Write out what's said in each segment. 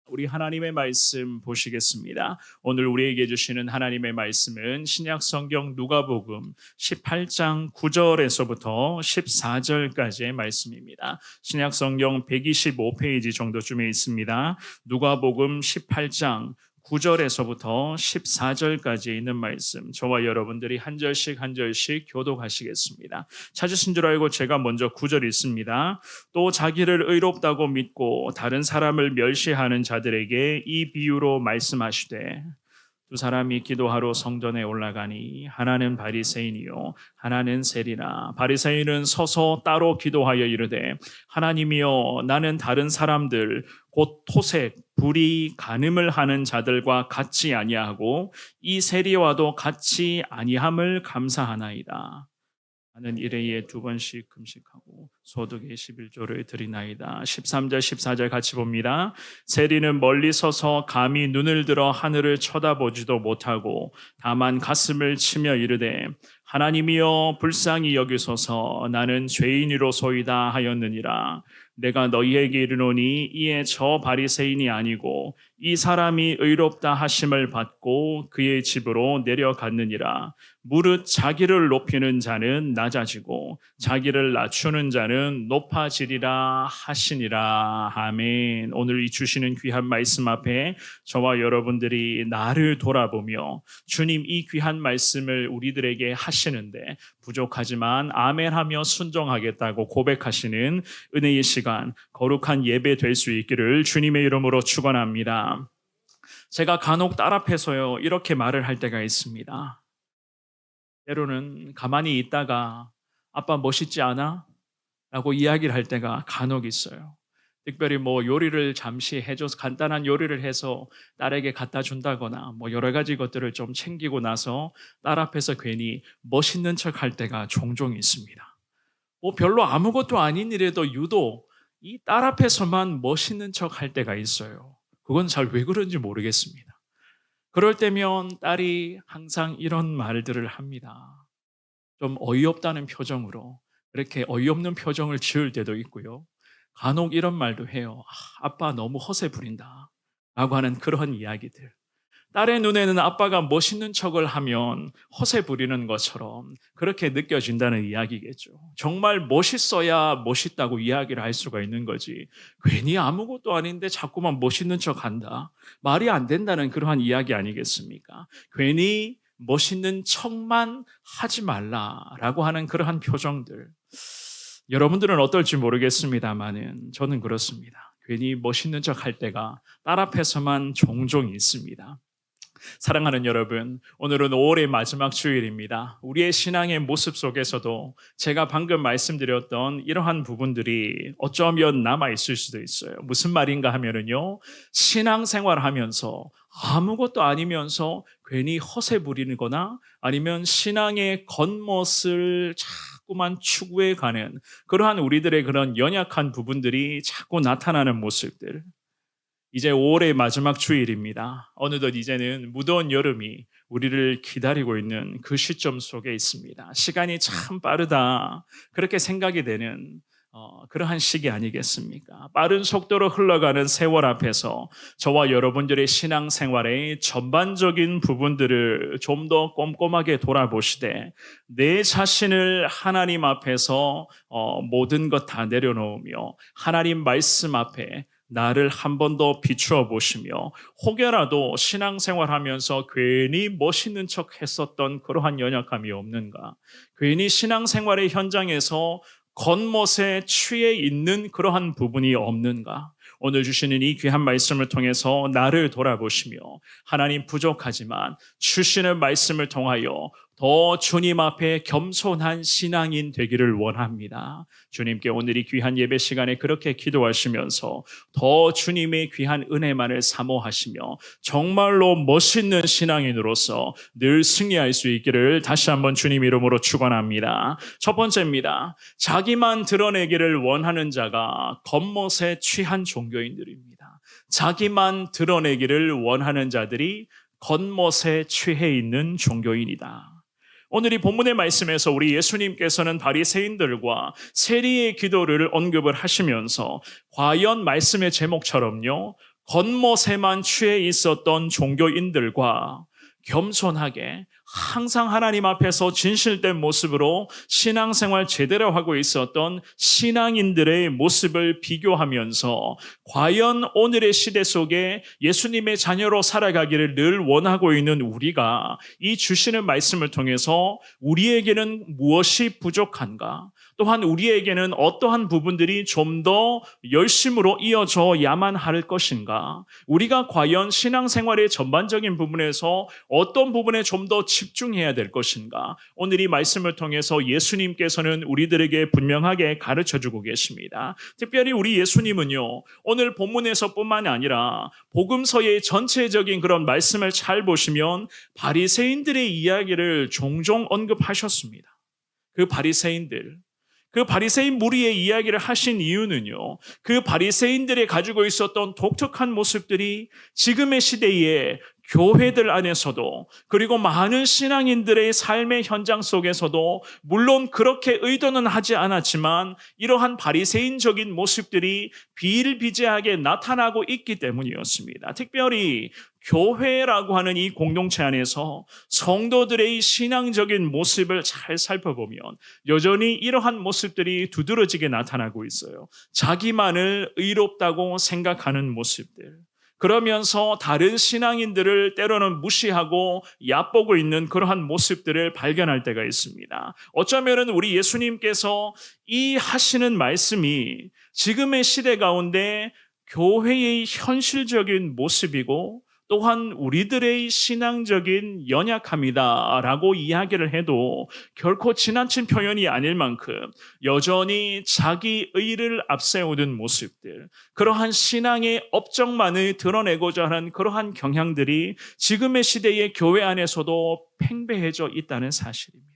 우리 하나님의 말씀 보시겠습니다. 오늘 우리에게 주시는 하나님의 말씀은 신약 성경 누가복음 18장 9절에서부터 14절까지의 말씀입니다. 신약 성경 125페이지 정도쯤에 있습니다. 누가복음 18장 9절에서부터 14절까지 있는 말씀, 저와 여러분들이 한 절씩 한 절씩 교독하시겠습니다. 찾으신 줄 알고 제가 먼저 9절 읽습니다. 또 자기를 의롭다고 믿고 다른 사람을 멸시하는 자들에게 이 비유로 말씀하시되, 두 사람이 기도하러 성전에 올라가니 하나는 바리새인이요 하나는 세리라. 바리새인은 서서 따로 기도하여 이르되, 하나님이여, 나는 다른 사람들 곧 토색, 불의, 간음을 하는 자들과 같이 아니하고 이 세리와도 같이 아니함을 감사하나이다. 나는 일회에 2번씩 금식하고 소득의 11조를 드리나이다. 13절 14절 같이 봅니다. 세리는 멀리 서서 감히 눈을 들어 하늘을 쳐다보지도 못하고 다만 가슴을 치며 이르되, 하나님이여, 불쌍히 여기소서, 나는 죄인이로소이다 하였느니라. 내가 너희에게 이르노니 이에 저 바리새인이 아니고 이 사람이 의롭다 하심을 받고 그의 집으로 내려갔느니라. 무릇 자기를 높이는 자는 낮아지고 자기를 낮추는 자는 높아지리라 하시니라. 아멘. 오늘 이 주시는 귀한 말씀 앞에 저와 여러분들이 나를 돌아보며 주님 이 귀한 말씀을 우리들에게 하시는데 부족하지만 아멘하며 순종하겠다고 고백하시는 은혜의 시간, 거룩한 예배 될 수 있기를 주님의 이름으로 축원합니다. 제가 간혹 딸 앞에서요 이렇게 말을 할 때가 있습니다. 때로는 가만히 있다가 아빠 멋있지 않아? 라고 이야기를 할 때가 간혹 있어요. 특별히 요리를 잠시 해줘서 간단한 요리를 해서 딸에게 갖다 준다거나 여러 가지 것들을 좀 챙기고 나서 딸 앞에서 괜히 멋있는 척 할 때가 종종 있습니다. 별로 아무것도 아닌 일에도 유독 이 딸 앞에서만 멋있는 척 할 때가 있어요. 그건 잘 왜 그런지 모르겠습니다. 그럴 때면 딸이 항상 이런 말들을 합니다. 좀 어이없다는 표정으로, 그렇게 어이없는 표정을 지을 때도 있고요. 간혹 이런 말도 해요. 아빠 너무 허세 부린다 라고 하는 그런 이야기들. 딸의 눈에는 아빠가 멋있는 척을 하면 허세 부리는 것처럼 그렇게 느껴진다는 이야기겠죠. 정말 멋있어야 멋있다고 이야기를 할 수가 있는 거지, 괜히 아무것도 아닌데 자꾸만 멋있는 척 한다, 말이 안 된다는 그러한 이야기 아니겠습니까? 괜히 멋있는 척만 하지 말라라고 하는 그러한 표정들, 여러분들은 어떨지 모르겠습니다만은 저는 그렇습니다. 괜히 멋있는 척 할 때가 딸 앞에서만 종종 있습니다. 사랑하는 여러분, 오늘은 5월의 마지막 주일입니다. 우리의 신앙의 모습 속에서도 제가 방금 말씀드렸던 이러한 부분들이 어쩌면 남아있을 수도 있어요. 무슨 말인가 하면은요, 신앙생활 하면서 아무것도 아니면서 괜히 허세 부리거나 아니면 신앙의 겉멋을 자꾸만 추구해가는 그러한 우리들의 그런 연약한 부분들이 자꾸 나타나는 모습들. 이제 5월의 마지막 주일입니다. 어느덧 이제는 무더운 여름이 우리를 기다리고 있는 그 시점 속에 있습니다. 시간이 참 빠르다, 그렇게 생각이 되는 그러한 시기 아니겠습니까? 빠른 속도로 흘러가는 세월 앞에서 저와 여러분들의 신앙생활의 전반적인 부분들을 좀 더 꼼꼼하게 돌아보시되 내 자신을 하나님 앞에서 모든 것 다 내려놓으며 하나님 말씀 앞에 나를 한 번 더 비추어 보시며, 혹여라도 신앙생활하면서 괜히 멋있는 척 했었던 그러한 연약함이 없는가, 괜히 신앙생활의 현장에서 겉멋에 취해 있는 그러한 부분이 없는가, 오늘 주시는 이 귀한 말씀을 통해서 나를 돌아보시며 하나님 부족하지만 주시는 말씀을 통하여 더 주님 앞에 겸손한 신앙인 되기를 원합니다. 주님께 오늘 이 귀한 예배 시간에 그렇게 기도하시면서 더 주님의 귀한 은혜만을 사모하시며 정말로 멋있는 신앙인으로서 늘 승리할 수 있기를 다시 한번 주님 이름으로 축원합니다. 첫 번째입니다. 자기만 드러내기를 원하는 자가 겉멋에 취한 종교인들입니다. 자기만 드러내기를 원하는 자들이 겉멋에 취해 있는 종교인이다. 오늘 이 본문의 말씀에서 우리 예수님께서는 바리새인들과 세리의 기도를 언급을 하시면서 과연 말씀의 제목처럼요, 겉멋에만 취해 있었던 종교인들과 겸손하게 항상 하나님 앞에서 진실된 모습으로 신앙생활 제대로 하고 있었던 신앙인들의 모습을 비교하면서 과연 오늘의 시대 속에 예수님의 자녀로 살아가기를 늘 원하고 있는 우리가 이 주시는 말씀을 통해서 우리에게는 무엇이 부족한가? 또한 우리에게는 어떠한 부분들이 좀 더 열심으로 이어져야만 할 것인가? 우리가 과연 신앙생활의 전반적인 부분에서 어떤 부분에 좀 더 집중해야 될 것인가? 오늘 이 말씀을 통해서 예수님께서는 우리들에게 분명하게 가르쳐주고 계십니다. 특별히 우리 예수님은요, 오늘 본문에서 뿐만 아니라 복음서의 전체적인 그런 말씀을 잘 보시면 바리새인들의 이야기를 종종 언급하셨습니다. 그 바리새인 무리의 이야기를 하신 이유는요, 그 바리새인들이 가지고 있었던 독특한 모습들이 지금의 시대에 교회들 안에서도 그리고 많은 신앙인들의 삶의 현장 속에서도 물론 그렇게 의도는 하지 않았지만 이러한 바리새인적인 모습들이 비일비재하게 나타나고 있기 때문이었습니다. 특별히 교회라고 하는 이 공동체 안에서 성도들의 신앙적인 모습을 잘 살펴보면 여전히 이러한 모습들이 두드러지게 나타나고 있어요. 자기만을 의롭다고 생각하는 모습들. 그러면서 다른 신앙인들을 때로는 무시하고 얕보고 있는 그러한 모습들을 발견할 때가 있습니다. 어쩌면은 우리 예수님께서 이 하시는 말씀이 지금의 시대 가운데 교회의 현실적인 모습이고 또한 우리들의 신앙적인 연약함이다라고 이야기를 해도 결코 지나친 표현이 아닐 만큼 여전히 자기 의를 앞세우는 모습들, 그러한 신앙의 업적만을 드러내고자 하는 그러한 경향들이 지금의 시대의 교회 안에서도 팽배해져 있다는 사실입니다.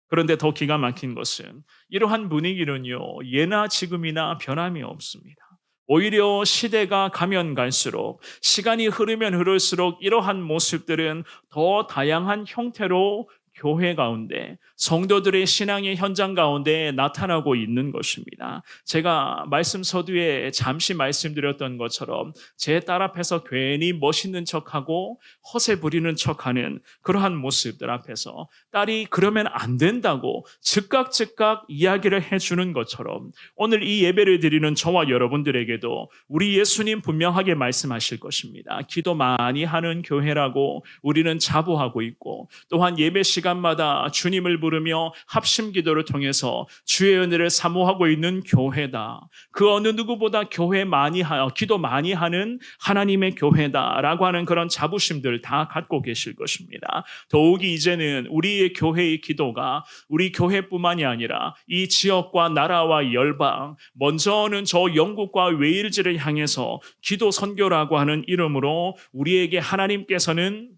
그런데 더 기가 막힌 것은 이러한 분위기는요, 예나 지금이나 변함이 없습니다. 오히려 시대가 가면 갈수록, 시간이 흐르면 흐를수록 이러한 모습들은 더 다양한 형태로 교회 가운데 성도들의 신앙의 현장 가운데 나타나고 있는 것입니다. 제가 말씀 서두에 잠시 말씀드렸던 것처럼 제 딸 앞에서 괜히 멋있는 척하고 허세 부리는 척하는 그러한 모습들 앞에서 딸이 그러면 안 된다고 즉각 이야기를 해주는 것처럼 오늘 이 예배를 드리는 저와 여러분들에게도 우리 예수님 분명하게 말씀하실 것입니다. 기도 많이 하는 교회라고 우리는 자부하고 있고, 또한 예배 시간마다 주님을 부르며 합심 기도를 통해서 주의 은혜를 사모하고 있는 교회다. 그 어느 누구보다 기도 많이 하는 하나님의 교회다라고 하는 그런 자부심들 다 갖고 계실 것입니다. 더욱이 이제는 우리의 교회의 기도가 우리 교회뿐만이 아니라 이 지역과 나라와 열방, 먼저는 저 영국과 웨일즈를 향해서 기도 선교라고 하는 이름으로 우리에게 하나님께서는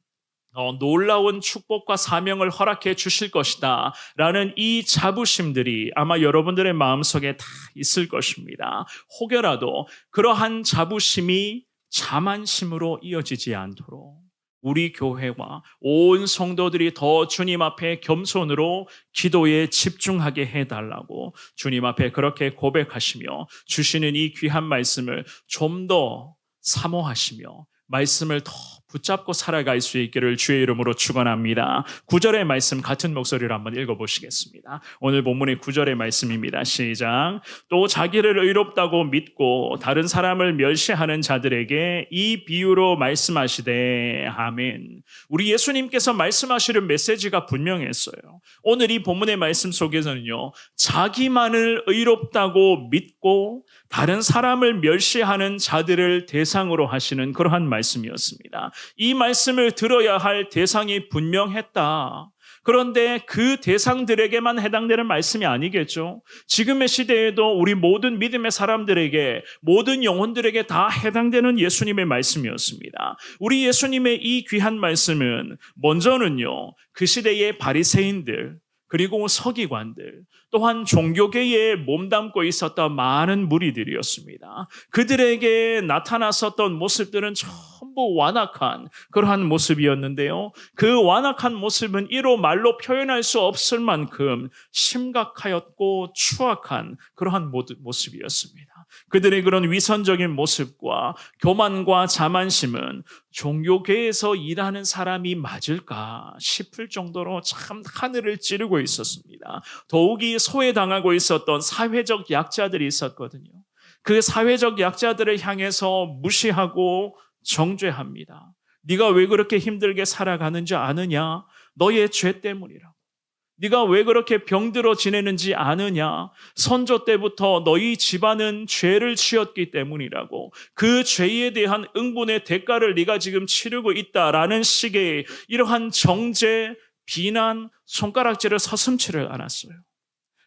놀라운 축복과 사명을 허락해 주실 것이다 라는 이 자부심들이 아마 여러분들의 마음속에 다 있을 것입니다. 혹여라도 그러한 자부심이 자만심으로 이어지지 않도록 우리 교회와 온 성도들이 더 주님 앞에 겸손으로 기도에 집중하게 해달라고 주님 앞에 그렇게 고백하시며 주시는 이 귀한 말씀을 좀 더 사모하시며 말씀을 더 붙잡고 살아갈 수 있기를 주의 이름으로 축원합니다. 9절의 말씀 같은 목소리로 한번 읽어보시겠습니다. 오늘 본문의 9절의 말씀입니다. 시작. 또 자기를 의롭다고 믿고 다른 사람을 멸시하는 자들에게 이 비유로 말씀하시되 아멘. 우리 예수님께서 말씀하시는 메시지가 분명했어요. 오늘 이 본문의 말씀 속에서는요, 자기만을 의롭다고 믿고 다른 사람을 멸시하는 자들을 대상으로 하시는 그러한 말씀이었습니다. 이 말씀을 들어야 할 대상이 분명했다. 그런데 그 대상들에게만 해당되는 말씀이 아니겠죠. 지금의 시대에도 우리 모든 믿음의 사람들에게, 모든 영혼들에게 다 해당되는 예수님의 말씀이었습니다. 우리 예수님의 이 귀한 말씀은 먼저는요, 그 시대의 바리새인들, 그리고 서기관들, 또한 종교계에 몸담고 있었던 많은 무리들이었습니다. 그들에게 나타났었던 모습들은 전부 완악한 그러한 모습이었는데요. 그 완악한 모습은 이로 말로 표현할 수 없을 만큼 심각하였고 추악한 그러한 모습이었습니다. 그들의 그런 위선적인 모습과 교만과 자만심은 종교계에서 일하는 사람이 맞을까 싶을 정도로 참 하늘을 찌르고 있었습니다. 더욱이 소외당하고 있었던 사회적 약자들이 있었거든요. 그 사회적 약자들을 향해서 무시하고 정죄합니다. 네가 왜 그렇게 힘들게 살아가는지 아느냐? 너의 죄 때문이라고. 네가 왜 그렇게 병들어 지내는지 아느냐? 선조 때부터 너희 집안은 죄를 지었기 때문이라고. 그 죄에 대한 응분의 대가를 네가 지금 치르고 있다라는 식의 이러한 정죄, 비난, 손가락질을 서슴지를 않았어요.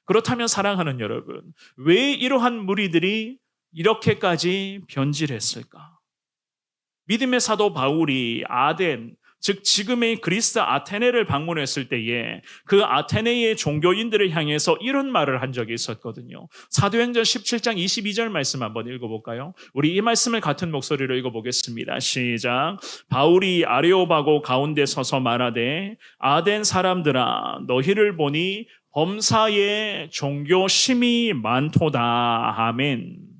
그렇다면 사랑하는 여러분, 왜 이러한 무리들이 이렇게까지 변질했을까? 믿음의 사도 바울이 아덴, 즉 지금의 그리스 아테네를 방문했을 때에 그 아테네의 종교인들을 향해서 이런 말을 한 적이 있었거든요. 사도행전 17장 22절 말씀 한번 읽어볼까요? 우리 이 말씀을 같은 목소리로 읽어보겠습니다. 시작. 바울이 아레오바고 가운데 서서 말하되 아덴 사람들아 너희를 보니 범사에 종교심이 많도다. 아멘.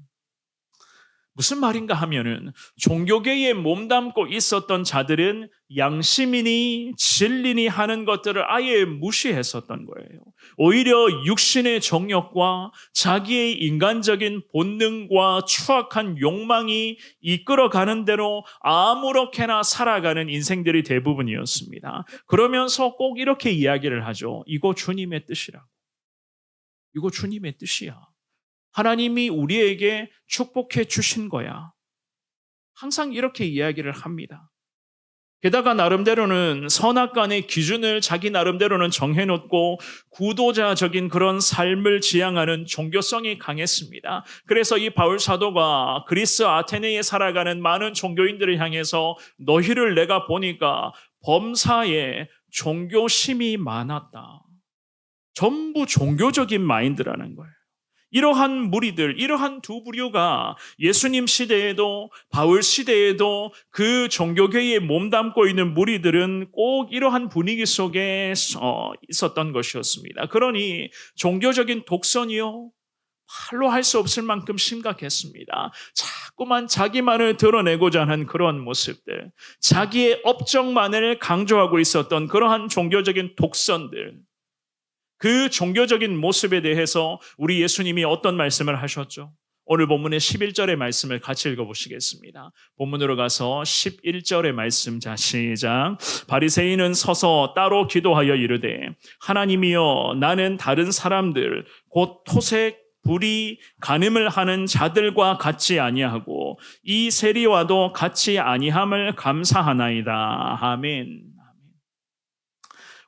무슨 말인가 하면은 종교계에 몸담고 있었던 자들은 양심이니 진리니 하는 것들을 아예 무시했었던 거예요. 오히려 육신의 정욕과 자기의 인간적인 본능과 추악한 욕망이 이끌어가는 대로 아무렇게나 살아가는 인생들이 대부분이었습니다. 그러면서 꼭 이렇게 이야기를 하죠. 이거 주님의 뜻이라고. 이거 주님의 뜻이야. 하나님이 우리에게 축복해 주신 거야. 항상 이렇게 이야기를 합니다. 게다가 나름대로는 선악간의 기준을 자기 나름대로는 정해놓고 구도자적인 그런 삶을 지향하는 종교성이 강했습니다. 그래서 이 바울 사도가 그리스 아테네에 살아가는 많은 종교인들을 향해서 너희를 내가 보니까 범사에 종교심이 많았다. 전부 종교적인 마인드라는 거예요. 이러한 무리들, 이러한 두 부류가 예수님 시대에도 바울 시대에도 그 종교계에 몸담고 있는 무리들은 꼭 이러한 분위기 속에 있었던 것이었습니다. 그러니 종교적인 독선이요, 말로 할 수 없을 만큼 심각했습니다. 자꾸만 자기만을 드러내고자 하는 그런 모습들, 자기의 업적만을 강조하고 있었던 그러한 종교적인 독선들, 그 종교적인 모습에 대해서 우리 예수님이 어떤 말씀을 하셨죠? 오늘 본문의 11절의 말씀을 같이 읽어보시겠습니다. 본문으로 가서 11절의 말씀, 자 시작. 바리새인은 서서 따로 기도하여 이르되 하나님이여 나는 다른 사람들 곧 토색 불의 간음을 하는 자들과 같이 아니하고 이 세리와도 같이 아니함을 감사하나이다. 아멘.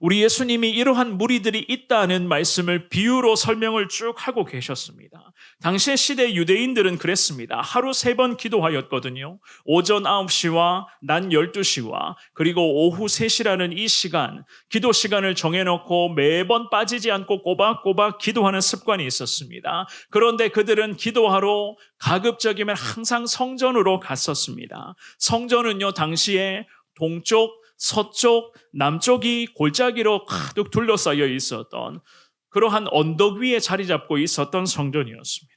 우리 예수님이 이러한 무리들이 있다는 말씀을 비유로 설명을 쭉 하고 계셨습니다. 당시의 시대 유대인들은 그랬습니다. 하루 3번 기도하였거든요. 오전 9시와 낮 12시와 그리고 오후 3시라는 이 시간, 기도 시간을 정해놓고 매번 빠지지 않고 꼬박꼬박 기도하는 습관이 있었습니다. 그런데 그들은 기도하러 가급적이면 항상 성전으로 갔었습니다. 성전은요, 당시에 동쪽, 서쪽, 남쪽이 골짜기로 가득 둘러싸여 있었던 그러한 언덕 위에 자리 잡고 있었던 성전이었습니다.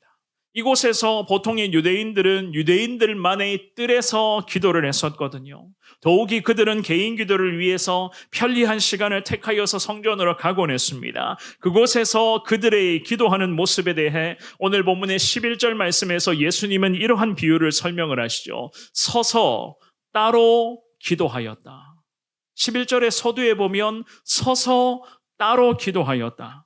이곳에서 보통의 유대인들은 유대인들만의 뜰에서 기도를 했었거든요. 더욱이 그들은 개인 기도를 위해서 편리한 시간을 택하여서 성전으로 가곤 했습니다. 그곳에서 그들의 기도하는 모습에 대해 오늘 본문의 11절 말씀에서 예수님은 이러한 비유를 설명을 하시죠. 서서 따로 기도하였다. 11절의 서두에 보면 서서 따로 기도하였다.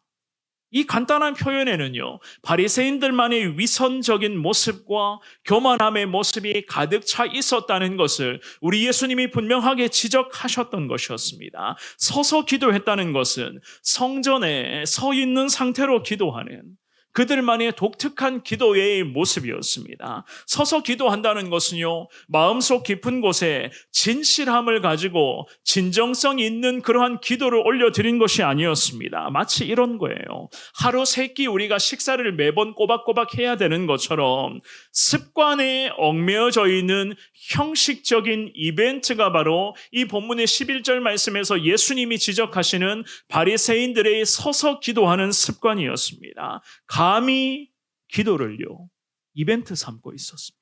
이 간단한 표현에는요, 바리새인들만의 위선적인 모습과 교만함의 모습이 가득 차 있었다는 것을 우리 예수님이 분명하게 지적하셨던 것이었습니다. 서서 기도했다는 것은 성전에 서 있는 상태로 기도하는 그들만의 독특한 기도의 모습이었습니다. 서서 기도한다는 것은요, 마음속 깊은 곳에 진실함을 가지고 진정성 있는 그러한 기도를 올려드린 것이 아니었습니다. 마치 이런 거예요. 하루 3끼 우리가 식사를 매번 꼬박꼬박 해야 되는 것처럼 습관에 얽매여져 있는 형식적인 이벤트가 바로 이 본문의 11절 말씀에서 예수님이 지적하시는 바리새인들의 서서 기도하는 습관이었습니다. 감히 기도를요, 이벤트 삼고 있었습니다.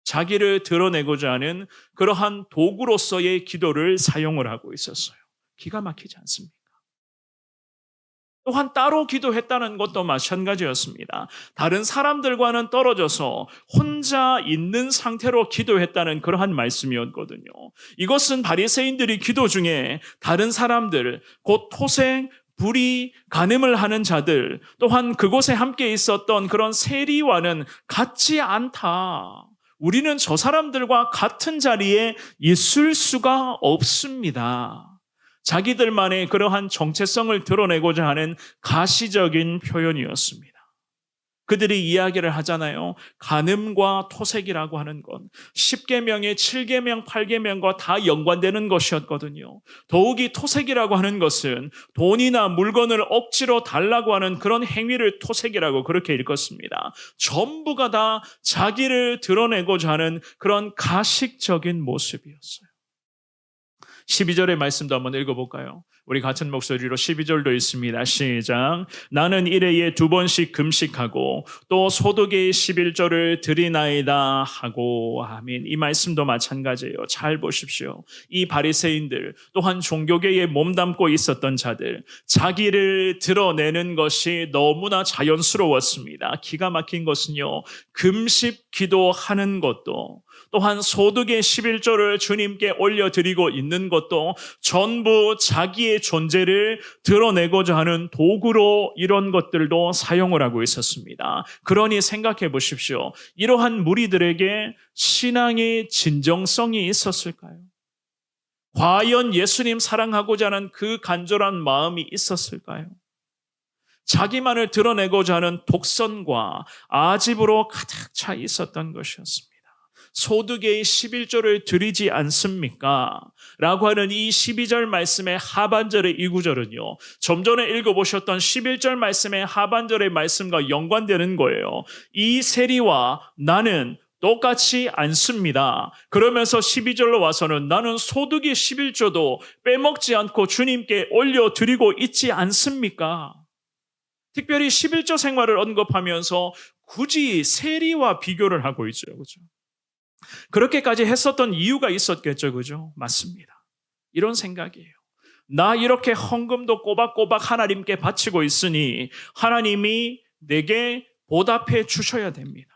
자기를 드러내고자 하는 그러한 도구로서의 기도를 사용을 하고 있었어요. 기가 막히지 않습니까? 또한 따로 기도했다는 것도 마찬가지였습니다. 다른 사람들과는 떨어져서 혼자 있는 상태로 기도했다는 그러한 말씀이었거든요. 이것은 바리새인들이 기도 중에 다른 사람들, 곧 토생, 불의, 간음을 하는 자들, 또한 그곳에 함께 있었던 그런 세리와는 같지 않다. 우리는 저 사람들과 같은 자리에 있을 수가 없습니다. 자기들만의 그러한 정체성을 드러내고자 하는 가시적인 표현이었습니다. 그들이 이야기를 하잖아요. 간음과 토색이라고 하는 건 10계명의 7계명, 8계명과 다 연관되는 것이었거든요. 더욱이 토색이라고 하는 것은 돈이나 물건을 억지로 달라고 하는 그런 행위를 토색이라고 그렇게 읽었습니다. 전부가 다 자기를 드러내고자 하는 그런 가식적인 모습이었어요. 12절의 말씀도 한번 읽어볼까요? 우리 같은 목소리로 12절도 있습니다. 시작. 나는 일회에 2번씩 금식하고 또 소득의 11조를 드리나이다 하고 아멘. 이 말씀도 마찬가지예요. 잘 보십시오. 이 바리새인들 또한 종교계에 몸담고 있었던 자들, 자기를 드러내는 것이 너무나 자연스러웠습니다. 기가 막힌 것은요, 금식 기도하는 것도 또한 소득의 11조를 주님께 올려드리고 있는 것도 전부 자기의 존재를 드러내고자 하는 도구로 이런 것들도 사용을 하고 있었습니다. 그러니 생각해 보십시오. 이러한 무리들에게 신앙의 진정성이 있었을까요? 과연 예수님 사랑하고자 하는 그 간절한 마음이 있었을까요? 자기만을 드러내고자 하는 독선과 아집으로 가득 차 있었던 것이었습니다. 소득의 11조를 드리지 않습니까? 라고 하는 이 12절 말씀의 하반절의 이 구절은요, 좀 전에 읽어보셨던 11절 말씀의 하반절의 말씀과 연관되는 거예요. 이 세리와 나는 똑같이 않습니다. 그러면서 12절로 와서는 나는 소득의 11조도 빼먹지 않고 주님께 올려드리고 있지 않습니까? 특별히 11조 생활을 언급하면서 굳이 세리와 비교를 하고 있죠. 그렇죠? 그렇게까지 했었던 이유가 있었겠죠. 그죠? 맞습니다. 이런 생각이에요. 나 이렇게 헌금도 꼬박꼬박 하나님께 바치고 있으니 하나님이 내게 보답해 주셔야 됩니다.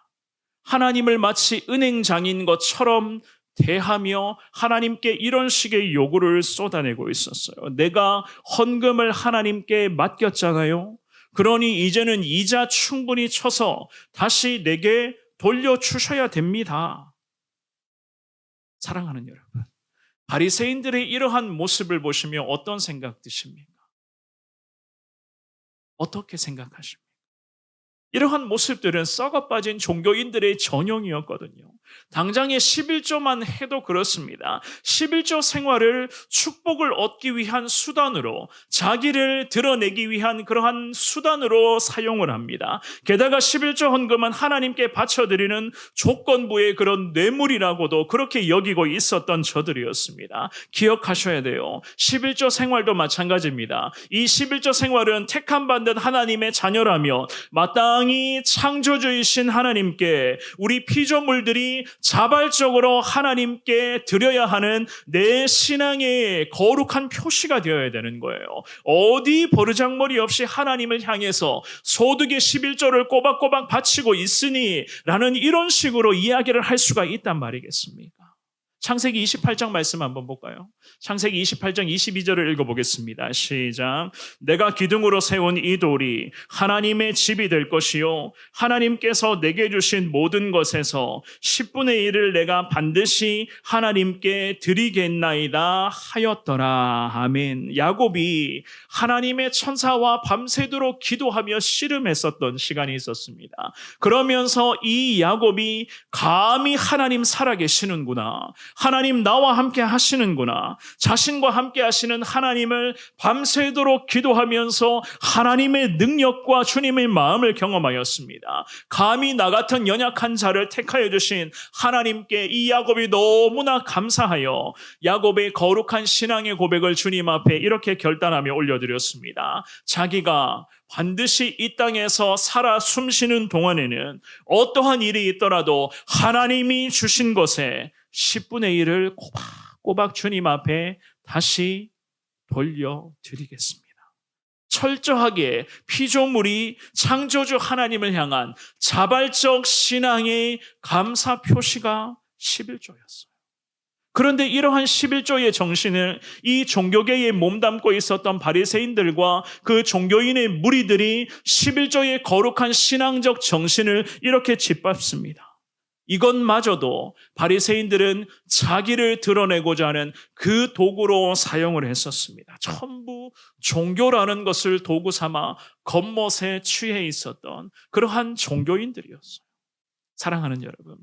하나님을 마치 은행장인 것처럼 대하며 하나님께 이런 식의 요구를 쏟아내고 있었어요. 내가 헌금을 하나님께 맡겼잖아요. 그러니 이제는 이자 충분히 쳐서 다시 내게 돌려주셔야 됩니다. 사랑하는 여러분, 바리새인들의 이러한 모습을 보시며 어떤 생각 드십니까? 어떻게 생각하십니까? 이러한 모습들은 썩어빠진 종교인들의 전형이었거든요. 당장의 11조만 해도 그렇습니다. 11조 생활을 축복을 얻기 위한 수단으로, 자기를 드러내기 위한 그러한 수단으로 사용을 합니다. 게다가 11조 헌금은 하나님께 바쳐드리는 조건부의 그런 뇌물이라고도 그렇게 여기고 있었던 저들이었습니다. 기억하셔야 돼요. 11조 생활도 마찬가지입니다. 이 11조 생활은 택함받는 하나님의 자녀라며 마땅히 창조주이신 하나님께 우리 피조물들이 자발적으로 하나님께 드려야 하는 내 신앙의 거룩한 표시가 되어야 되는 거예요. 어디 버르장머리 없이 하나님을 향해서 소득의 11조를 꼬박꼬박 바치고 있으니 라는 이런 식으로 이야기를 할 수가 있단 말이겠습니까? 창세기 28장 말씀 한번 볼까요? 창세기 28장 22절을 읽어보겠습니다. 시작. 내가 기둥으로 세운 이 돌이 하나님의 집이 될 것이요 하나님께서 내게 주신 모든 것에서 10분의 1을 내가 반드시 하나님께 드리겠나이다 하였더라. 아멘. 야곱이 하나님의 천사와 밤새도록 기도하며 씨름했었던 시간이 있었습니다. 그러면서 이 야곱이 감히 하나님 살아계시는구나, 하나님 나와 함께 하시는구나. 자신과 함께 하시는 하나님을 밤새도록 기도하면서 하나님의 능력과 주님의 마음을 경험하였습니다. 감히 나 같은 연약한 자를 택하여 주신 하나님께 이 야곱이 너무나 감사하여 야곱의 거룩한 신앙의 고백을 주님 앞에 이렇게 결단하며 올려드렸습니다. 자기가 반드시 이 땅에서 살아 숨쉬는 동안에는 어떠한 일이 있더라도 하나님이 주신 것에 10분의 1을 꼬박꼬박 주님 앞에 다시 돌려드리겠습니다. 철저하게 피조물이 창조주 하나님을 향한 자발적 신앙의 감사 표시가 11조였어요. 그런데 이러한 11조의 정신을 이 종교계에 몸담고 있었던 바리새인들과 그 종교인의 무리들이 11조의 거룩한 신앙적 정신을 이렇게 짓밟습니다. 이것마저도 바리새인들은 자기를 드러내고자 하는 그 도구로 사용을 했었습니다. 전부 종교라는 것을 도구 삼아 겉멋에 취해 있었던 그러한 종교인들이었어요. 사랑하는 여러분,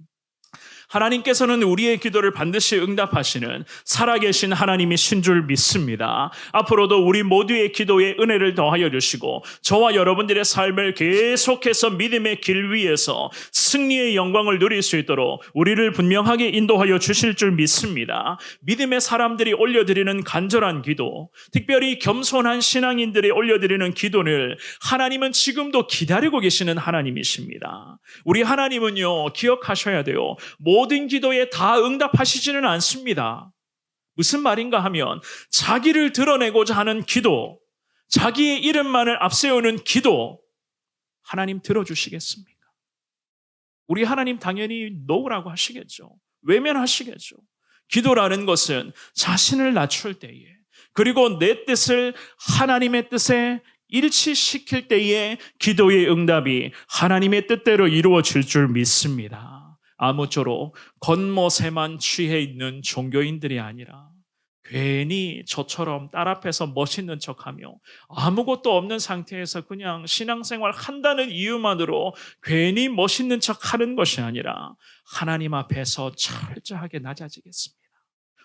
하나님께서는 우리의 기도를 반드시 응답하시는 살아계신 하나님이신 줄 믿습니다. 앞으로도 우리 모두의 기도에 은혜를 더하여 주시고 저와 여러분들의 삶을 계속해서 믿음의 길 위에서 승리의 영광을 누릴 수 있도록 우리를 분명하게 인도하여 주실 줄 믿습니다. 믿음의 사람들이 올려드리는 간절한 기도, 특별히 겸손한 신앙인들이 올려드리는 기도를 하나님은 지금도 기다리고 계시는 하나님이십니다. 우리 하나님은요, 기억하셔야 돼요. 모든 기도에 다 응답하시지는 않습니다. 무슨 말인가 하면 자기를 드러내고자 하는 기도, 자기의 이름만을 앞세우는 기도, 하나님 들어주시겠습니까? 우리 하나님 당연히 노라고 하시겠죠. 외면하시겠죠. 기도라는 것은 자신을 낮출 때에, 그리고 내 뜻을 하나님의 뜻에 일치시킬 때에 기도의 응답이 하나님의 뜻대로 이루어질 줄 믿습니다. 아무쪼록 겉멋에만 취해 있는 종교인들이 아니라 괜히 저처럼 딸 앞에서 멋있는 척하며 아무것도 없는 상태에서 그냥 신앙생활 한다는 이유만으로 괜히 멋있는 척하는 것이 아니라 하나님 앞에서 철저하게 낮아지겠습니다.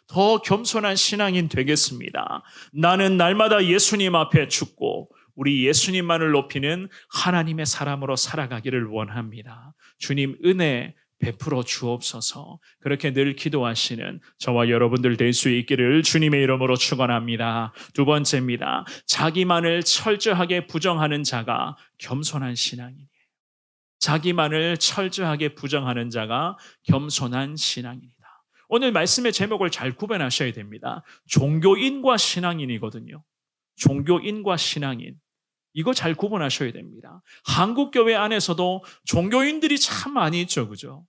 더 겸손한 신앙인 되겠습니다. 나는 날마다 예수님 앞에 죽고 우리 예수님만을 높이는 하나님의 사람으로 살아가기를 원합니다. 주님 은혜 베풀어 주옵소서. 그렇게 늘 기도하시는 저와 여러분들 될 수 있기를 주님의 이름으로 축원합니다. 두 번째입니다. 자기만을 철저하게 부정하는 자가 겸손한 신앙인이에요. 자기만을 철저하게 부정하는 자가 겸손한 신앙인이다. 오늘 말씀의 제목을 잘 구분하셔야 됩니다. 종교인과 신앙인이거든요. 종교인과 신앙인. 이거 잘 구분하셔야 됩니다. 한국 교회 안에서도 종교인들이 참 많이 있죠, 그죠?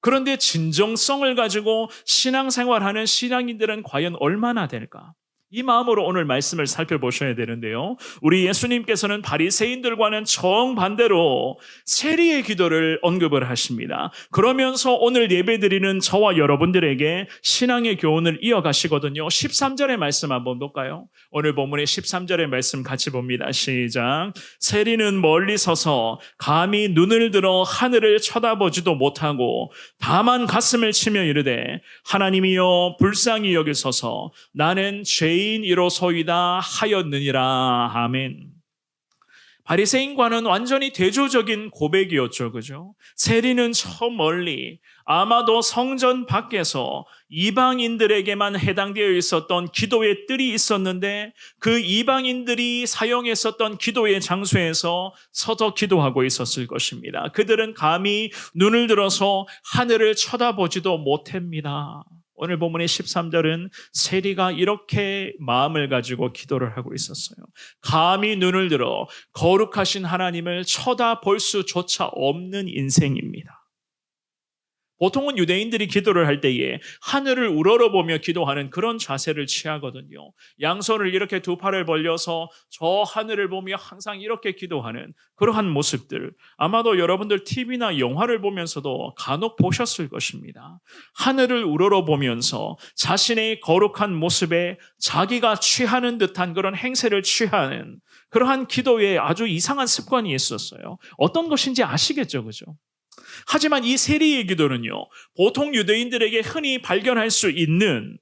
그런데 진정성을 가지고 신앙생활하는 신앙인들은 과연 얼마나 될까? 이 마음으로 오늘 말씀을 살펴보셔야 되는데요. 우리 예수님께서는 바리새인들과는 정반대로 세리의 기도를 언급을 하십니다. 그러면서 오늘 예배드리는 저와 여러분들에게 신앙의 교훈을 이어가시거든요. 13절의 말씀 한번 볼까요? 오늘 본문의 13절의 말씀 같이 봅니다. 시작. 세리는 멀리 서서 감히 눈을 들어 하늘을 쳐다보지도 못하고 다만 가슴을 치며 이르되 하나님이여 불쌍히 여기소서 나는 죄인이로소이다 하였느니라. 아멘. 바리새인과는 완전히 대조적인 고백이었죠. 그죠? 세리는 저 멀리 아마도 성전 밖에서 이방인들에게만 해당되어 있었던 기도의 뜰이 있었는데 그 이방인들이 사용했었던 기도의 장소에서 서서 기도하고 있었을 것입니다. 그들은 감히 눈을 들어서 하늘을 쳐다보지도 못합니다. 오늘 본문의 13절은 세리가 이렇게 마음을 가지고 기도를 하고 있었어요. 감히 눈을 들어 거룩하신 하나님을 쳐다볼 수조차 없는 인생입니다. 보통은 유대인들이 기도를 할 때에 하늘을 우러러보며 기도하는 그런 자세를 취하거든요. 양손을 이렇게 두 팔을 벌려서 저 하늘을 보며 항상 이렇게 기도하는 그러한 모습들, 아마도 여러분들 TV나 영화를 보면서도 간혹 보셨을 것입니다. 하늘을 우러러보면서 자신의 거룩한 모습에 자기가 취하는 듯한 그런 행세를 취하는 그러한 기도에 아주 이상한 습관이 있었어요. 어떤 것인지 아시겠죠, 그죠? 하지만 이 세리의 기도는요, 보통 유대인들에게 흔히 발견할 수 있는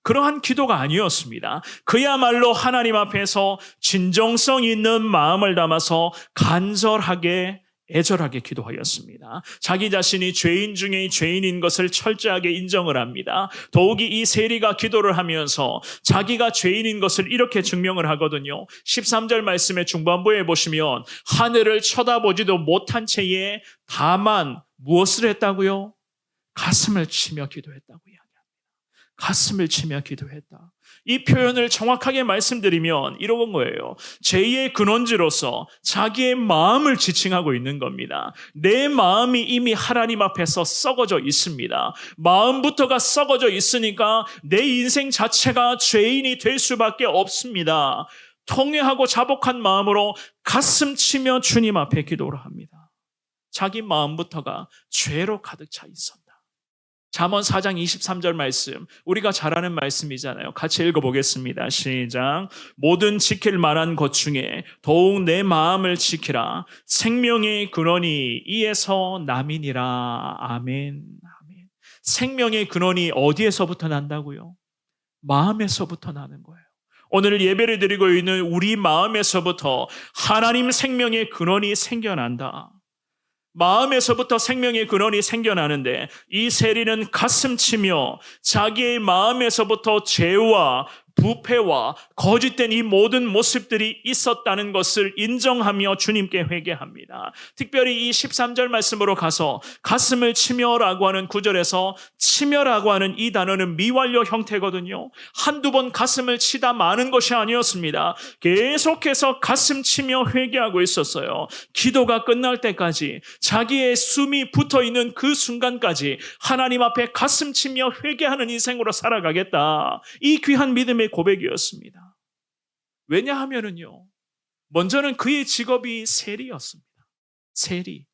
그러한 기도가 아니었습니다. 그야말로 하나님 앞에서 진정성 있는 마음을 담아서 간절하게 애절하게 기도하였습니다. 자기 자신이 죄인 중에 죄인인 것을 철저하게 인정을 합니다. 더욱이 이 세리가 기도를 하면서 자기가 죄인인 것을 이렇게 증명을 하거든요. 13절 말씀의 중반부에 보시면 하늘을 쳐다보지도 못한 채에 다만 무엇을 했다고요? 가슴을 치며 기도했다고 이야기합니다. 가슴을 치며 기도했다. 이 표현을 정확하게 말씀드리면 이런 거예요. 죄의 근원지로서 자기의 마음을 지칭하고 있는 겁니다. 내 마음이 이미 하나님 앞에서 썩어져 있습니다. 마음부터가 썩어져 있으니까 내 인생 자체가 죄인이 될 수밖에 없습니다. 통회하고 자복한 마음으로 가슴 치며 주님 앞에 기도를 합니다. 자기 마음부터가 죄로 가득 차 있었다. 잠언 4장 23절 말씀, 우리가 잘 아는 말씀이잖아요. 같이 읽어보겠습니다. 시작. 모든 지킬 만한 것 중에 더욱 내 마음을 지키라. 생명의 근원이 이에서 남이니라. 아멘. 아멘. 생명의 근원이 어디에서부터 난다고요? 마음에서부터 나는 거예요. 오늘 예배를 드리고 있는 우리 마음에서부터 하나님 생명의 근원이 생겨난다. 마음에서부터 생명의 근원이 생겨나는데 이 세리는 가슴 치며 자기의 마음에서부터 죄와 부패와 거짓된 이 모든 모습들이 있었다는 것을 인정하며 주님께 회개합니다. 특별히 이 13절 말씀으로 가서 가슴을 치며라고 하는 구절에서 치며라고 하는 이 단어는 미완료 형태거든요. 한두 번 가슴을 치다 마는 것이 아니었습니다. 계속해서 가슴 치며 회개하고 있었어요. 기도가 끝날 때까지, 자기의 숨이 붙어있는 그 순간까지 하나님 앞에 가슴 치며 회개하는 인생으로 살아가겠다. 이 귀한 믿음의 고백이었습니다. 왜냐하면은요, 먼저는 그의 직업이 세리였습니다. 세리.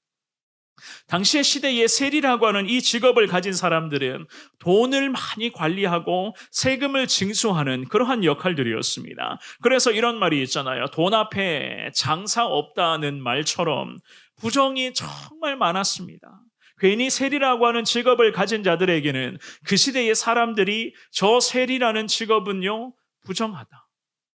당시의 시대에 세리라고 하는 이 직업을 가진 사람들은 돈을 많이 관리하고 세금을 징수하는 그러한 역할들이었습니다. 그래서 이런 말이 있잖아요. 돈 앞에 장사 없다는 말처럼 부정이 정말 많았습니다. 괜히 세리라고 하는 직업을 가진 자들에게는 그 시대의 사람들이 저 세리라는 직업은요, 부정하다.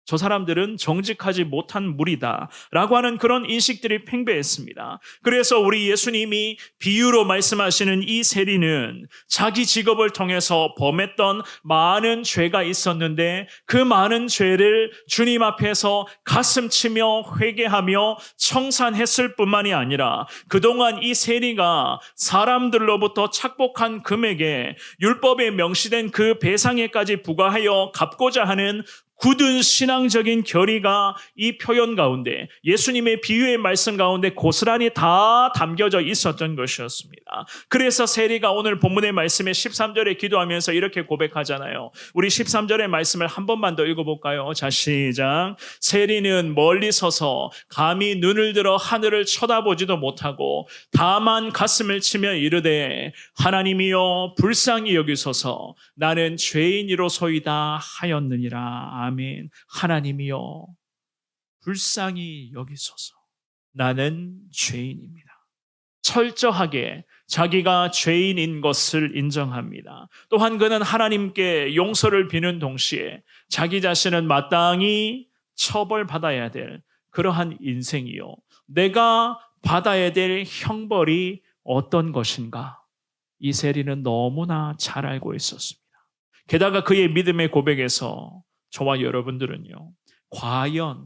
저 사람들은 정직하지 못한 무리다 라고 하는 그런 인식들이 팽배했습니다. 그래서 우리 예수님이 비유로 말씀하시는 이 세리는 자기 직업을 통해서 범했던 많은 죄가 있었는데 그 많은 죄를 주님 앞에서 가슴 치며 회개하며 청산했을 뿐만이 아니라 그동안 이 세리가 사람들로부터 착복한 금액에 율법에 명시된 그 배상에까지 부과하여 갚고자 하는 굳은 신앙적인 결의가 이 표현 가운데, 예수님의 비유의 말씀 가운데 고스란히 다 담겨져 있었던 것이었습니다. 그래서 세리가 오늘 본문의 말씀에 13절에 기도하면서 이렇게 고백하잖아요. 우리 13절의 말씀을 한 번만 더 읽어볼까요? 자, 시작. 세리는 멀리 서서 감히 눈을 들어 하늘을 쳐다보지도 못하고 다만 가슴을 치며 이르되 하나님이여 불쌍히 여기소서 나는 죄인이로소이다 하였느니라. 아멘. 하나님이여 불쌍히 여기소서 나는 죄인입니다. 철저하게 자기가 죄인인 것을 인정합니다. 또한 그는 하나님께 용서를 비는 동시에 자기 자신은 마땅히 처벌받아야 될 그러한 인생이요, 내가 받아야 될 형벌이 어떤 것인가, 이 세리는 너무나 잘 알고 있었습니다. 게다가 그의 믿음의 고백에서 저와 여러분들은요, 과연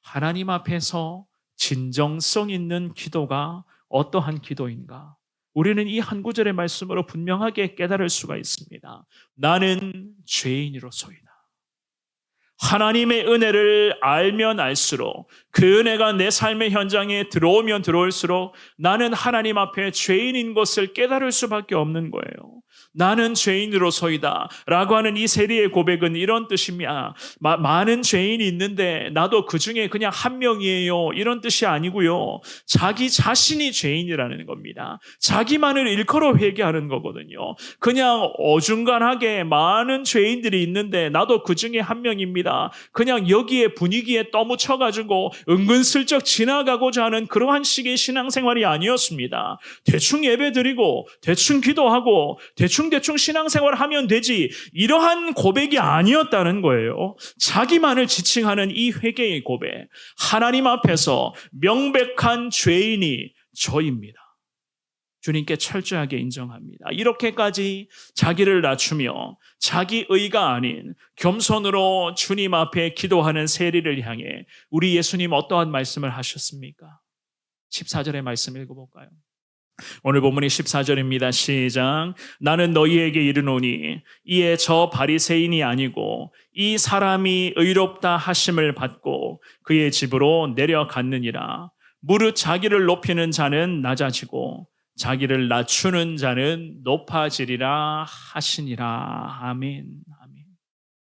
하나님 앞에서 진정성 있는 기도가 어떠한 기도인가? 우리는 이 한 구절의 말씀으로 분명하게 깨달을 수가 있습니다. 나는 죄인으로소이다. 하나님의 은혜를 알면 알수록, 그 은혜가 내 삶의 현장에 들어오면 들어올수록 나는 하나님 앞에 죄인인 것을 깨달을 수밖에 없는 거예요. 나는 죄인으로소이다 라고 하는 이 세리의 고백은 이런 뜻입니다. 많은 죄인이 있는데 나도 그 중에 그냥 한 명이에요, 이런 뜻이 아니고요, 자기 자신이 죄인이라는 겁니다. 자기만을 일컬어 회개하는 거거든요. 그냥 어중간하게 많은 죄인들이 있는데 나도 그 중에 한 명입니다 아닙니다. 그냥 여기에 분위기에 떠묻혀가지고 은근슬쩍 지나가고자 하는 그러한 식의 신앙생활이 아니었습니다. 대충 예배드리고 대충 기도하고 대충 신앙생활 하면 되지, 이러한 고백이 아니었다는 거예요. 자기만을 지칭하는 이 회개의 고백, 하나님 앞에서 명백한 죄인이 저입니다. 주님께 철저하게 인정합니다. 이렇게까지 자기를 낮추며 자기 의가 아닌 겸손으로 주님 앞에 기도하는 세리를 향해 우리 예수님 어떠한 말씀을 하셨습니까? 14절의 말씀 읽어볼까요? 오늘 본문이 14절입니다. 시작. 나는 너희에게 이르노니 이에 저 바리새인이 아니고 이 사람이 의롭다 하심을 받고 그의 집으로 내려갔느니라. 무릇 자기를 높이는 자는 낮아지고 자기를 낮추는 자는 높아지리라 하시니라. 아멘. 아멘.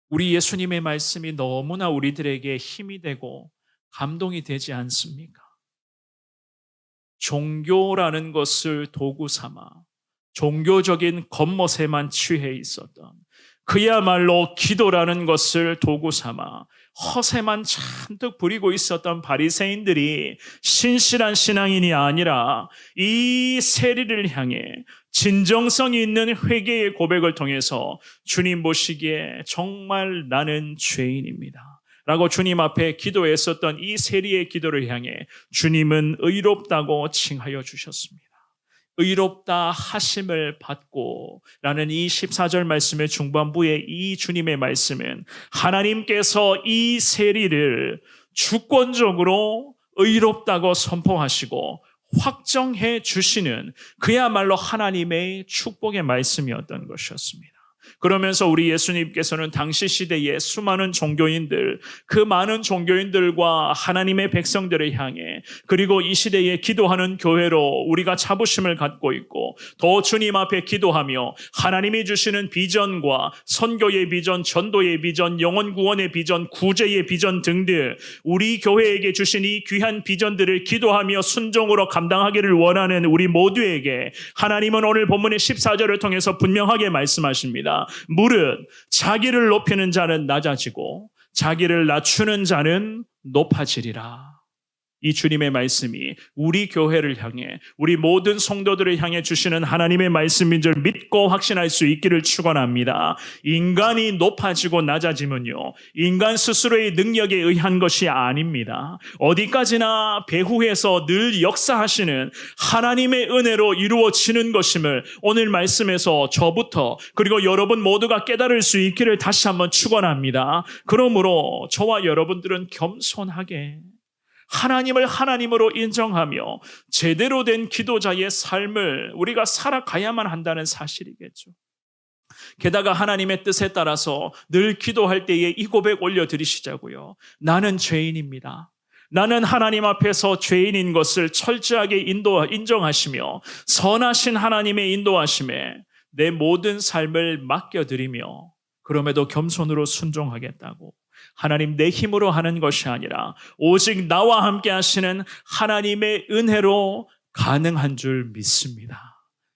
우리 예수님의 말씀이 너무나 우리들에게 힘이 되고 감동이 되지 않습니까? 종교라는 것을 도구 삼아 종교적인 겉멋에만 취해 있었던, 그야말로 기도라는 것을 도구 삼아 허세만 잔뜩 부리고 있었던 바리새인들이 신실한 신앙인이 아니라 이 세리를 향해 진정성이 있는 회개의 고백을 통해서 주님 보시기에 정말 나는 죄인입니다 라고 주님 앞에 기도했었던 이 세리의 기도를 향해 주님은 의롭다고 칭하여 주셨습니다. 의롭다 하심을 받고 라는 이 14절 말씀의 중반부의 이 주님의 말씀은 하나님께서 이 세리를 주권적으로 의롭다고 선포하시고 확정해 주시는 그야말로 하나님의 축복의 말씀이었던 것이었습니다. 그러면서 우리 예수님께서는 당시 시대의 수많은 종교인들, 그 많은 종교인들과 하나님의 백성들을 향해, 그리고 이 시대에 기도하는 교회로 우리가 자부심을 갖고 있고 더 주님 앞에 기도하며 하나님이 주시는 비전과 선교의 비전, 전도의 비전, 영혼 구원의 비전, 구제의 비전 등등 우리 교회에게 주신 이 귀한 비전들을 기도하며 순종으로 감당하기를 원하는 우리 모두에게 하나님은 오늘 본문의 14절을 통해서 분명하게 말씀하십니다. 무릇 자기를 높이는 자는 낮아지고 자기를 낮추는 자는 높아지리라. 이 주님의 말씀이 우리 교회를 향해, 우리 모든 성도들을 향해 주시는 하나님의 말씀인 줄 믿고 확신할 수 있기를 축원합니다. 인간이 높아지고 낮아지면요, 인간 스스로의 능력에 의한 것이 아닙니다. 어디까지나 배후에서 늘 역사하시는 하나님의 은혜로 이루어지는 것임을 오늘 말씀에서 저부터 그리고 여러분 모두가 깨달을 수 있기를 다시 한번 축원합니다. 그러므로 저와 여러분들은 겸손하게 하나님을 하나님으로 인정하며 제대로 된 기도자의 삶을 우리가 살아가야만 한다는 사실이겠죠. 게다가 하나님의 뜻에 따라서 늘 기도할 때에 이 고백 올려드리시자고요. 나는 죄인입니다. 나는 하나님 앞에서 죄인인 것을 철저하게 인정하시며 선하신 하나님의 인도하심에 내 모든 삶을 맡겨드리며 그럼에도 겸손으로 순종하겠다고, 하나님 내 힘으로 하는 것이 아니라 오직 나와 함께 하시는 하나님의 은혜로 가능한 줄 믿습니다.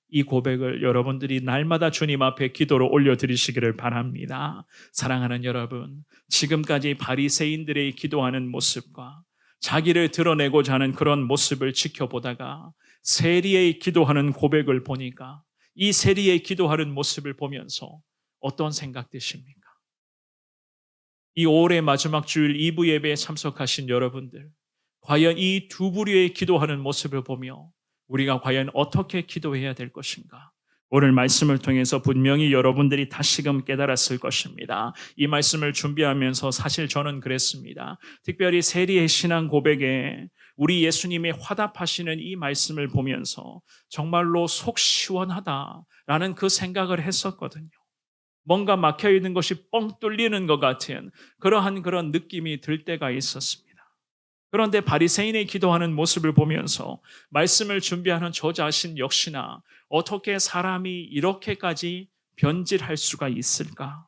이 고백을 여러분들이 날마다 주님 앞에 기도로 올려드리시기를 바랍니다. 사랑하는 여러분, 지금까지 바리새인들의 기도하는 모습과 자기를 드러내고자 하는 그런 모습을 지켜보다가 세리의 기도하는 고백을 보니까 이 세리의 기도하는 모습을 보면서 어떤 생각 드십니까? 이 5월의 마지막 주일 2부 예배에 참석하신 여러분들, 과연 이 두 부류의 기도하는 모습을 보며 우리가 과연 어떻게 기도해야 될 것인가? 오늘 말씀을 통해서 분명히 여러분들이 다시금 깨달았을 것입니다. 이 말씀을 준비하면서 사실 저는 그랬습니다. 특별히 세리의 신앙 고백에 우리 예수님의 화답하시는 이 말씀을 보면서 정말로 속 시원하다라는 그 생각을 했었거든요. 뭔가 막혀있는 것이 뻥 뚫리는 것 같은 그런 느낌이 들 때가 있었습니다. 그런데 바리새인의 기도하는 모습을 보면서 말씀을 준비하는 저 자신 역시나 어떻게 사람이 이렇게까지 변질할 수가 있을까?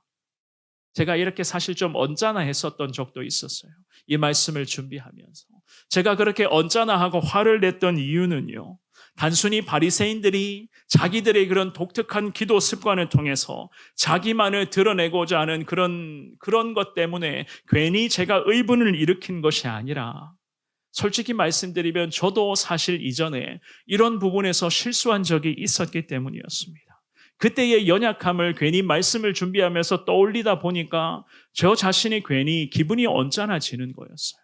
제가 이렇게 사실 좀 언짢아했었던 적도 있었어요. 이 말씀을 준비하면서 제가 그렇게 언짢아하고 화를 냈던 이유는요, 단순히 바리새인들이 자기들의 그런 독특한 기도 습관을 통해서 자기만을 드러내고자 하는 그런 것 때문에 괜히 제가 의분을 일으킨 것이 아니라, 솔직히 말씀드리면 저도 사실 이전에 이런 부분에서 실수한 적이 있었기 때문이었습니다. 그때의 연약함을 괜히 말씀을 준비하면서 떠올리다 보니까 저 자신이 괜히 기분이 언짢아지는 거였어요.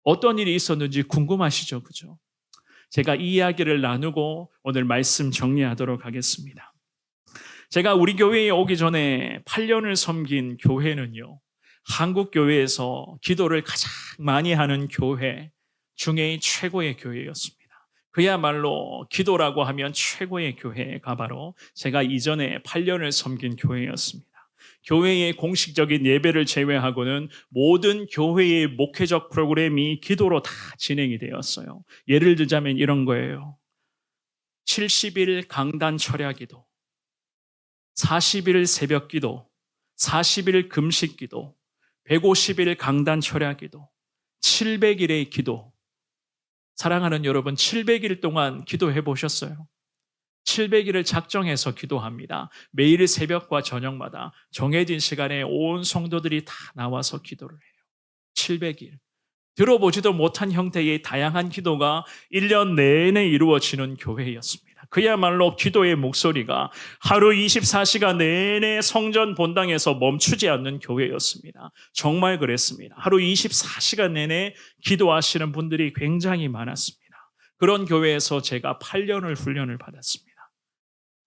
어떤 일이 있었는지 궁금하시죠? 그죠? 제가 이 이야기를 나누고 오늘 말씀 정리하도록 하겠습니다. 제가 우리 교회에 오기 전에 8년을 섬긴 교회는요, 한국 교회에서 기도를 가장 많이 하는 교회 중에 최고의 교회였습니다. 그야말로 기도라고 하면 최고의 교회가 바로 제가 이전에 8년을 섬긴 교회였습니다. 교회의 공식적인 예배를 제외하고는 모든 교회의 목회적 프로그램이 기도로 다 진행이 되었어요. 예를 들자면 이런 거예요. 70일 강단 철야 기도, 40일 새벽 기도, 40일 금식 기도, 150일 강단 철야 기도, 700일의 기도. 사랑하는 여러분, 700일 동안 기도해 보셨어요? 700일을 작정해서 기도합니다. 매일 새벽과 저녁마다 정해진 시간에 온 성도들이 다 나와서 기도를 해요. 700일. 들어보지도 못한 형태의 다양한 기도가 1년 내내 이루어지는 교회였습니다. 그야말로 기도의 목소리가 하루 24시간 내내 성전 본당에서 멈추지 않는 교회였습니다. 정말 그랬습니다. 하루 24시간 내내 기도하시는 분들이 굉장히 많았습니다. 그런 교회에서 제가 8년을 훈련을 받았습니다.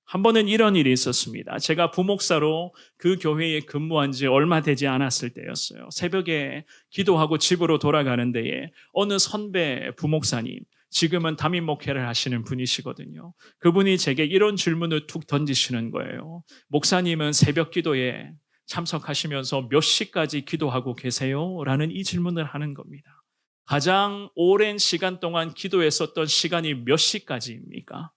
한 번은 이런 일이 있었습니다. 제가 부목사로 그 교회에 근무한 지 얼마 되지 않았을 때였어요. 새벽에 기도하고 집으로 돌아가는 데에 어느 선배 부목사님, 지금은 담임 목회를 하시는 분이시거든요. 그분이 제게 이런 질문을 툭 던지시는 거예요. 목사님은 새벽 기도에 참석하시면서 몇 시까지 기도하고 계세요? 라는 이 질문을 하는 겁니다. 가장 오랜 시간 동안 기도했었던 시간이 몇 시까지입니까?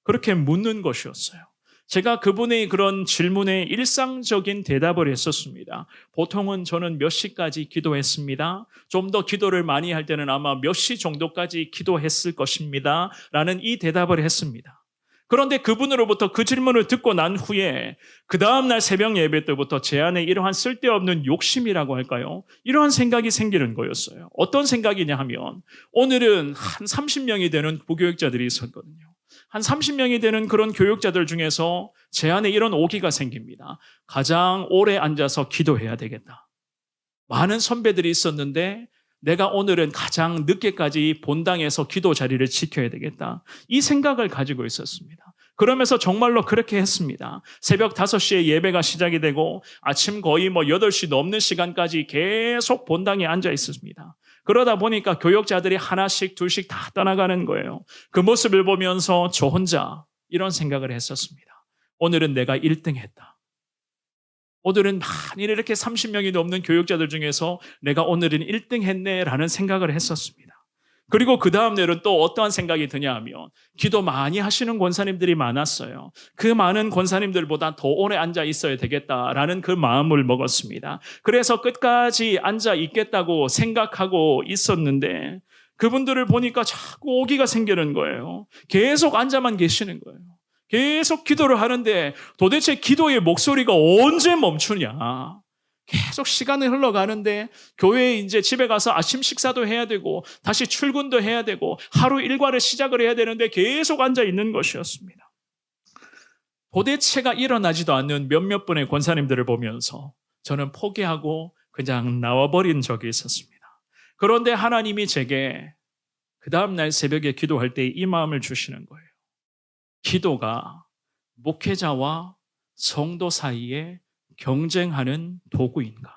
그렇게 묻는 것이었어요. 제가 그분의 그런 질문에 일상적인 대답을 했었습니다. 보통은 저는 몇 시까지 기도했습니다. 좀 더 기도를 많이 할 때는 아마 몇 시 정도까지 기도했을 것입니다. 라는 이 대답을 했습니다. 그런데 그분으로부터 그 질문을 듣고 난 후에 그 다음날 새벽 예배 때부터 제 안에 이러한 쓸데없는 욕심이라고 할까요? 이러한 생각이 생기는 거였어요. 어떤 생각이냐 하면 오늘은 한 30명이 되는 부교육자들이 있었거든요. 한 30명이 되는 그런 교육자들 중에서 제 안에 이런 오기가 생깁니다. 가장 오래 앉아서 기도해야 되겠다. 많은 선배들이 있었는데 내가 오늘은 가장 늦게까지 본당에서 기도 자리를 지켜야 되겠다. 이 생각을 가지고 있었습니다. 그러면서 정말로 그렇게 했습니다. 새벽 5시에 예배가 시작이 되고 아침 거의 8시 넘는 시간까지 계속 본당에 앉아 있었습니다. 그러다 보니까 교역자들이 하나씩 둘씩 다 떠나가는 거예요. 그 모습을 보면서 저 혼자 이런 생각을 했었습니다. 오늘은 내가 1등 했다. 오늘은 만일 이렇게 30명이 넘는 교역자들 중에서 내가 오늘은 1등 했네라는 생각을 했었습니다. 그리고 그 다음 날은 또 어떠한 생각이 드냐 하면 기도 많이 하시는 권사님들이 많았어요. 그 많은 권사님들보다 더 오래 앉아 있어야 되겠다라는 그 마음을 먹었습니다. 그래서 끝까지 앉아 있겠다고 생각하고 있었는데 그분들을 보니까 자꾸 오기가 생기는 거예요. 계속 앉아만 계시는 거예요. 계속 기도를 하는데 도대체 기도의 목소리가 언제 멈추냐? 계속 시간이 흘러가는데 교회에 이제 집에 가서 아침 식사도 해야 되고 다시 출근도 해야 되고 하루 일과를 시작을 해야 되는데 계속 앉아 있는 것이었습니다. 도대체가 일어나지도 않는 몇몇 분의 권사님들을 보면서 저는 포기하고 그냥 나와버린 적이 있었습니다. 그런데 하나님이 제게 그 다음날 새벽에 기도할 때 이 마음을 주시는 거예요. 기도가 목회자와 성도 사이에 경쟁하는 도구인가?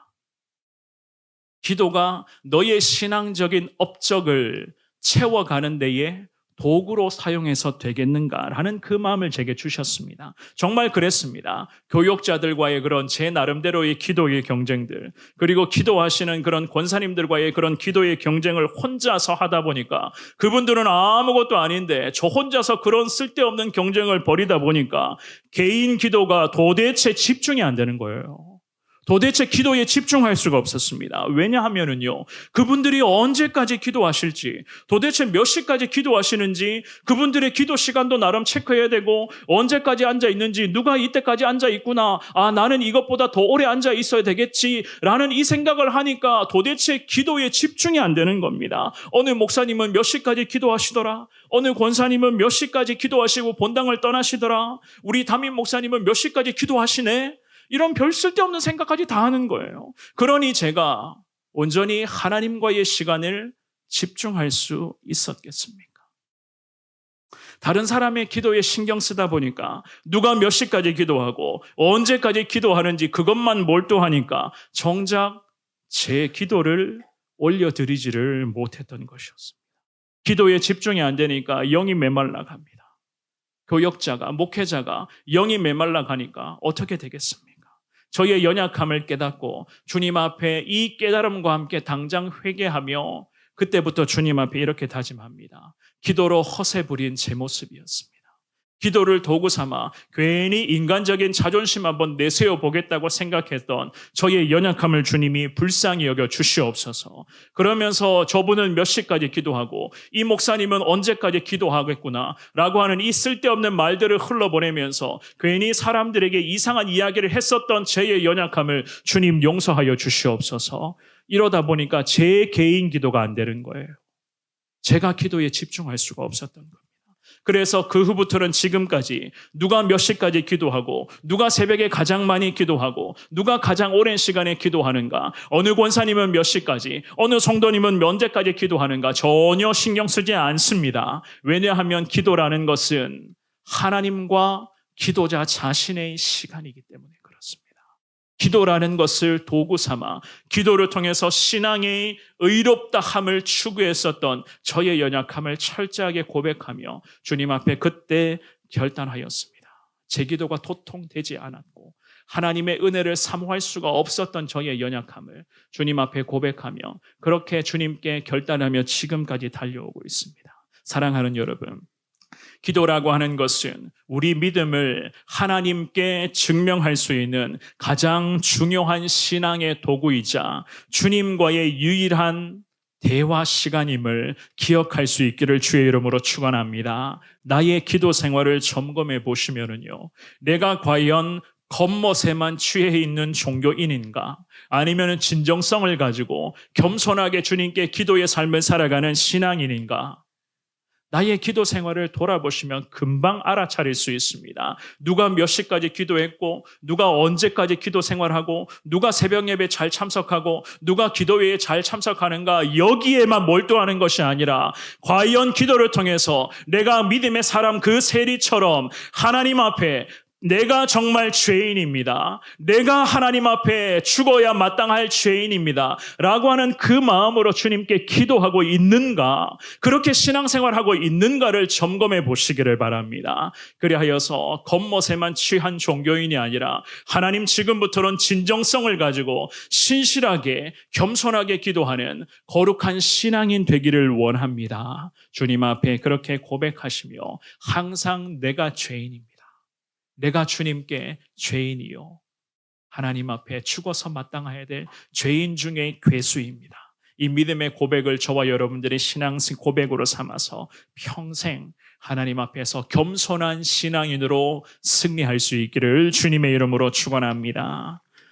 기도가 너의 신앙적인 업적을 채워가는 데에 도구로 사용해서 되겠는가라는 그 마음을 제게 주셨습니다. 정말 그랬습니다. 교역자들과의 그런 제 나름대로의 기도의 경쟁들, 그리고 기도하시는 그런 권사님들과의 그런 기도의 경쟁을 혼자서 하다 보니까 그분들은 아무것도 아닌데 저 혼자서 그런 쓸데없는 경쟁을 벌이다 보니까 개인 기도가 도대체 집중이 안 되는 거예요. 도대체 기도에 집중할 수가 없었습니다. 왜냐하면은요, 그분들이 언제까지 기도하실지, 도대체 몇 시까지 기도하시는지, 그분들의 기도 시간도 나름 체크해야 되고, 언제까지 앉아 있는지, 누가 이때까지 앉아 있구나, 나는 이것보다 더 오래 앉아 있어야 되겠지라는 이 생각을 하니까 도대체 기도에 집중이 안 되는 겁니다. 어느 목사님은 몇 시까지 기도하시더라, 어느 권사님은 몇 시까지 기도하시고 본당을 떠나시더라, 우리 담임 목사님은 몇 시까지 기도하시네, 이런 별 쓸데없는 생각까지 다 하는 거예요. 그러니 제가 온전히 하나님과의 시간을 집중할 수 있었겠습니까? 다른 사람의 기도에 신경 쓰다 보니까 누가 몇 시까지 기도하고 언제까지 기도하는지 그것만 몰두하니까 정작 제 기도를 올려드리지를 못했던 것이었습니다. 기도에 집중이 안 되니까 영이 메말라 갑니다. 교역자가, 목회자가 영이 메말라 가니까 어떻게 되겠습니까? 저의 연약함을 깨닫고 주님 앞에 이 깨달음과 함께 당장 회개하며 그때부터 주님 앞에 이렇게 다짐합니다. 기도로 허세 부린 제 모습이었습니다. 기도를 도구 삼아 괜히 인간적인 자존심 한번 내세워 보겠다고 생각했던 저의 연약함을 주님이 불쌍히 여겨 주시옵소서. 그러면서 저분은 몇 시까지 기도하고 이 목사님은 언제까지 기도하겠구나 라고 하는 이 쓸데없는 말들을 흘러보내면서 괜히 사람들에게 이상한 이야기를 했었던 저의 연약함을 주님 용서하여 주시옵소서. 이러다 보니까 제 개인 기도가 안 되는 거예요. 제가 기도에 집중할 수가 없었던 겁니다. 그래서 그 후부터는 지금까지 누가 몇 시까지 기도하고 누가 새벽에 가장 많이 기도하고 누가 가장 오랜 시간에 기도하는가, 어느 권사님은 몇 시까지, 어느 성도님은 언제까지 기도하는가 전혀 신경 쓰지 않습니다. 왜냐하면 기도라는 것은 하나님과 기도자 자신의 시간이기 때문에 그렇습니다. 기도라는 것을 도구 삼아 기도를 통해서 신앙의 의롭다함을 추구했었던 저의 연약함을 철저하게 고백하며 주님 앞에 그때 결단하였습니다. 제 기도가 도통되지 않았고 하나님의 은혜를 사모할 수가 없었던 저의 연약함을 주님 앞에 고백하며 그렇게 주님께 결단하며 지금까지 달려오고 있습니다. 사랑하는 여러분, 기도라고 하는 것은 우리 믿음을 하나님께 증명할 수 있는 가장 중요한 신앙의 도구이자 주님과의 유일한 대화 시간임을 기억할 수 있기를 주의 이름으로 축원합니다. 나의 기도 생활을 점검해 보시면은요, 내가 과연 겉멋에만 취해 있는 종교인인가? 아니면 진정성을 가지고 겸손하게 주님께 기도의 삶을 살아가는 신앙인인가? 나의 기도 생활을 돌아보시면 금방 알아차릴 수 있습니다. 누가 몇 시까지 기도했고, 누가 언제까지 기도 생활하고, 누가 새벽 예배 잘 참석하고, 누가 기도회에 잘 참석하는가, 여기에만 몰두하는 것이 아니라 과연 기도를 통해서 내가 믿음의 사람 그 세리처럼 하나님 앞에 내가 정말 죄인입니다, 내가 하나님 앞에 죽어야 마땅할 죄인입니다 라고 하는 그 마음으로 주님께 기도하고 있는가, 그렇게 신앙생활하고 있는가를 점검해 보시기를 바랍니다. 그리하여서 겉멋에만 취한 종교인이 아니라 하나님, 지금부터는 진정성을 가지고 신실하게 겸손하게 기도하는 거룩한 신앙인 되기를 원합니다. 주님 앞에 그렇게 고백하시며 항상 내가 죄인입니다, 내가 주님께 죄인이요, 하나님 앞에 죽어서 마땅해야 될 죄인 중에 괴수입니다. 이 믿음의 고백을 저와 여러분들의 신앙 고백으로 삼아서 평생 하나님 앞에서 겸손한 신앙인으로 승리할 수 있기를 주님의 이름으로 축원합니다.